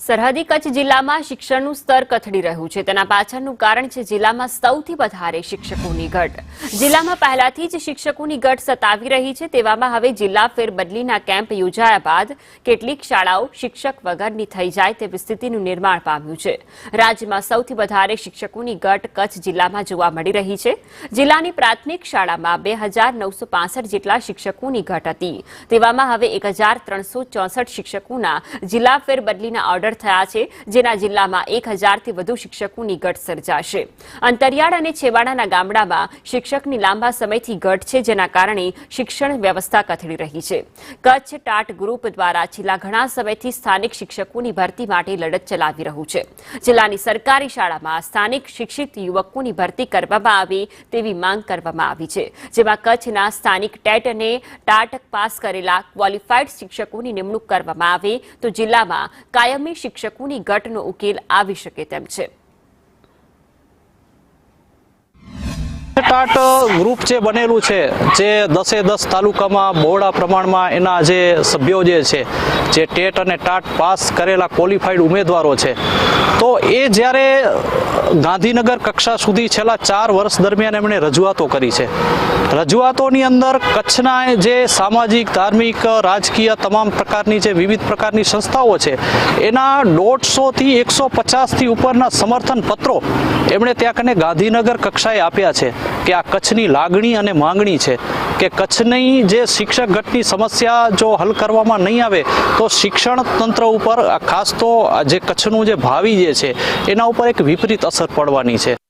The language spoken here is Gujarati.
સરહદી કચ્છ જિલ્લામાં શિક્ષણનું સ્તર કથળી રહ્યું છે। તેના પાછળનું કારણ છે જિલ્લામાં સૌથી વધારે શિક્ષકોની ઘટ। જિલ્લામાં પહેલાથી જ શિક્ષકોની ઘટ સતાવી રહી છે। તેવામાં હવે જિલ્લા ફેરબદલીના કેમ્પ યોજાયા બાદ કેટલીક શાળાઓ શિક્ષક વગરની થઈ જાય તેવી સ્થિતિનું નિર્માણ પામ્યું છે। રાજ્યમાં સૌથી વધારે શિક્ષકોની ઘટ કચ્છ જિલ્લામાં જોવા મળી રહી છે। જિલ્લાની પ્રાથમિક શાળામાં 2965 જેટલા શિક્ષકોની ઘટ હતી। તેવામાં હવે 1364 શિક્ષકોના જિલ્લા ફેરબદલીના ઓર્ડર થયા છે, જેના જિલ્લામાં 1000 થી વધુ શિક્ષકોની ઘટ સર્જાશે। અંતરિયાળ અને છેવાડાના ગામડામાં શિક્ષકની લાંબા સમયથી ઘટ છે, જેના કારણે શિક્ષણ વ્યવસ્થા કથળી રહી છે। કચ્છ ટાટ ગ્રુપ દ્વારા છેલ્લા ઘણા સમયથી સ્થાનિક શિક્ષકોની ભરતી માટે લડત ચલાવી રહ્યું છે। જિલ્લાની સરકારી શાળામાં સ્થાનિક શિક્ષિત યુવકોની ભરતી કરવામાં આવે તેવી માંગ કરવામાં આવી છે, જેમાં કચ્છના સ્થાનિક ટેટ અને ટાટ પાસ કરેલા ક્વોલિફાઈડ શિક્ષકોની નિમણૂક કરવામાં આવે તો જિલ્લામાં કાયમી શિક્ષકોની ઘટનો ઉકેલ આવી શકે તેમ છે। ટાટ ગ્રુપ જે બનેલું છે, જે 10 તાલુકામાં બહોળા પ્રમાણમાં એના જે સભ્યો જે છે, જે ટેટ અને ટાટ પાસ કરેલા ક્વોલિફાઈડ ઉમેદવારો છે, તો એ જ્યારે ગાંધીનગર કક્ષા સુધી છેલ્લા 4 વર્ષ દરમિયાન એમણે રજૂઆતો કરી છે। રજૂઆતોની અંદર કચ્છના જે સામાજિક, ધાર્મિક, રાજકીય તમામ પ્રકારની જે વિવિધ પ્રકારની સંસ્થાઓ છે, એના 150 થી 150 થી ઉપરના સમર્થન પત્રો એમણે ત્યાં કને ગાંધીનગર કક્ષાએ આપ્યા છે કે આ કચ્છની લાગણી અને માંગણી છે કે કચ્છની જે શિક્ષક ઘટની સમસ્યા જો હલ કરવામાં નહીં આવે તો શિક્ષણ તંત્ર ઉપર, ખાસ તો જે કચ્છનું જે ભાવિ જે છે એના ઉપર એક વિપરીત અસર પડવાની છે।